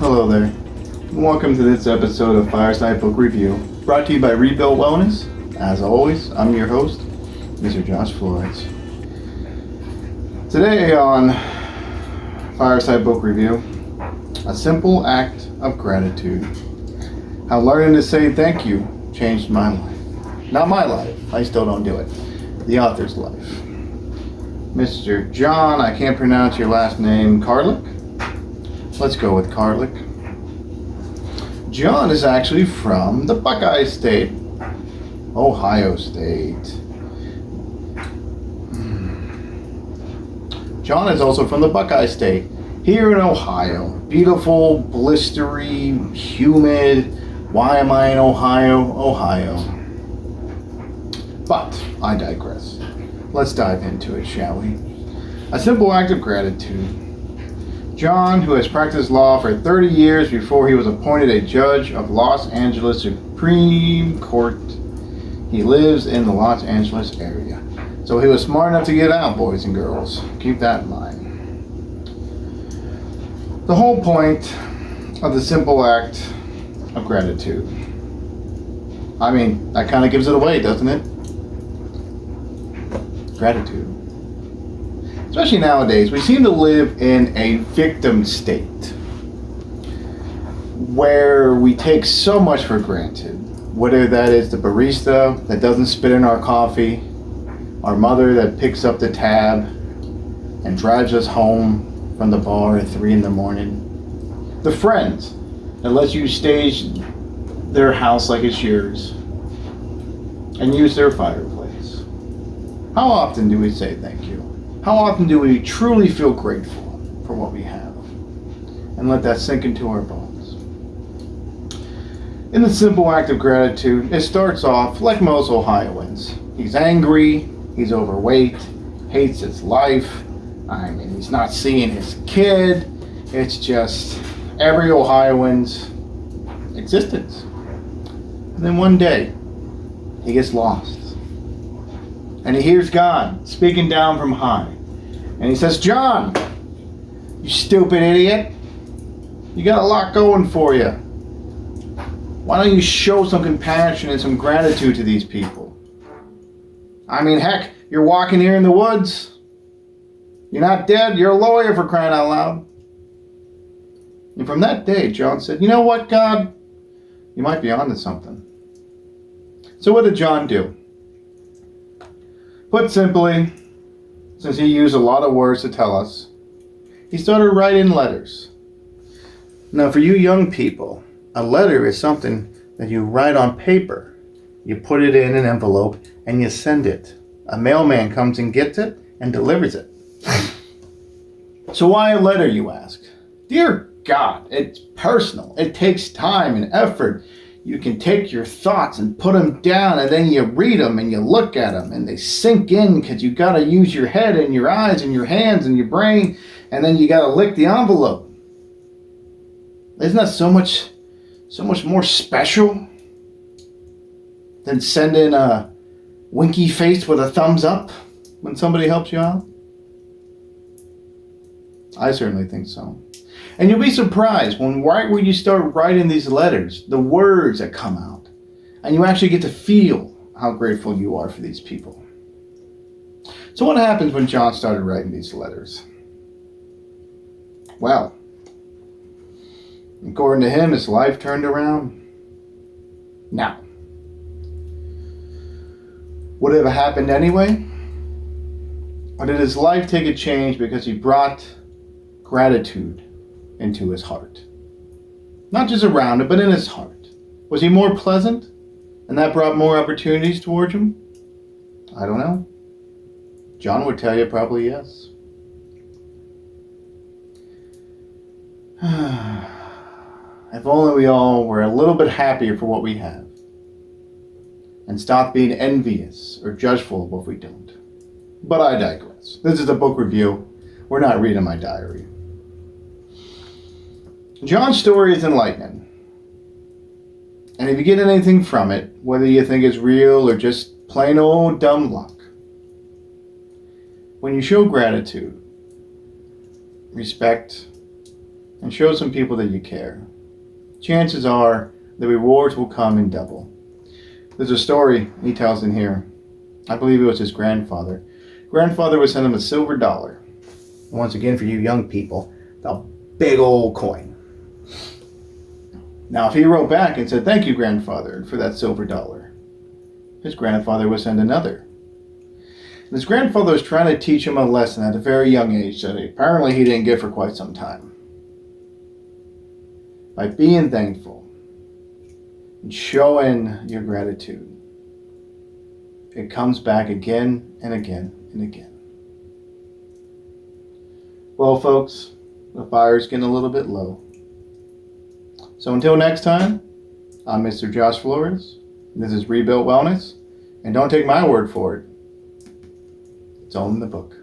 Hello there. Welcome to this episode of Fireside Book Review, brought to you by Rebuilt Wellness. As always, I'm your host, Mr. Josh Flores. Today on Fireside Book Review, a simple act of gratitude. How learning to say thank you changed my life. Not my life, I still don't do it. The author's life. Mr. John, I can't pronounce your last name, Karlik? Let's go with Karlik. John is actually from the Buckeye State, Ohio State. John is also from the Buckeye State, here in Ohio. Beautiful, blistery, humid. Why am I in Ohio? Ohio. But I digress. Let's dive into it, shall we? A simple act of gratitude. John, who has practiced law for 30 years before he was appointed a judge of Los Angeles Supreme Court. He lives in the Los Angeles area. So he was smart enough to get out, boys and girls. Keep that in mind. The whole point of the simple act of gratitude. I mean, that kind of gives it away, doesn't it? Gratitude. Especially nowadays, we seem to live in a victim state where we take so much for granted. Whether that is the barista that doesn't spit in our coffee, our mother that picks up the tab and drives us home from the bar at 3 a.m, the friends that lets you stage their house like it's yours and use their fireplace. How often do we say thank you? How often do we truly feel grateful for what we have and let that sink into our bones? In the simple act of gratitude, it starts off like most Ohioans. He's angry, he's overweight, hates his life. I mean, he's not seeing his kid. It's just every Ohioan's existence. And then one day, he gets lost. And he hears God speaking down from high. And he says, John, you stupid idiot. You got a lot going for you. Why don't you show some compassion and some gratitude to these people? I mean, heck, you're walking here in the woods. You're not dead. You're a lawyer, for crying out loud. And from that day, John said, you know what, God? You might be onto something. So what did John do? Put simply, since he used a lot of words to tell us, he started writing letters. Now for you young people, a letter is something that you write on paper. You put it in an envelope and you send it. A mailman comes and gets it and delivers it. So why a letter, you ask? Dear God, it's personal. It takes time and effort. You can take your thoughts and put them down, and then you read them and you look at them and they sink in because you got to use your head and your eyes and your hands and your brain, and then you got to lick the envelope. Isn't that so much more special than sending a winky face with a thumbs up when somebody helps you out? I certainly think so. And you'll be surprised right when you start writing these letters, the words that come out, and you actually get to feel how grateful you are for these people. So what happens when John started writing these letters? Well, according to him, his life turned around. Now, would it have happened anyway? Or did his life take a change because he brought gratitude into his heart? Not just around it, but in his heart. Was he more pleasant? And that brought more opportunities towards him? I don't know. John would tell you probably yes. If only we all were a little bit happier for what we have and stopped being envious or judgeful of what we don't. But I digress. This is a book review. We're not reading my diary. John's story is enlightening. And if you get anything from it, whether you think it's real or just plain old dumb luck, when you show gratitude, respect, and show some people that you care. Chances are the rewards will come in double. There's a story he tells in here. I believe it was his grandfather. Grandfather would send him a silver dollar. Once again, for you young people, the big old coin. Now, if he wrote back and said, "Thank you, grandfather, for that silver dollar," his grandfather would send another. And his grandfather was trying to teach him a lesson at a very young age that apparently he didn't get for quite some time. By being thankful and showing your gratitude, it comes back again and again and again. Well, folks, the fire's getting a little bit low. So until next time, I'm Mr. Josh Flores. This is Rebuilt Wellness. And don't take my word for it. It's all in the book.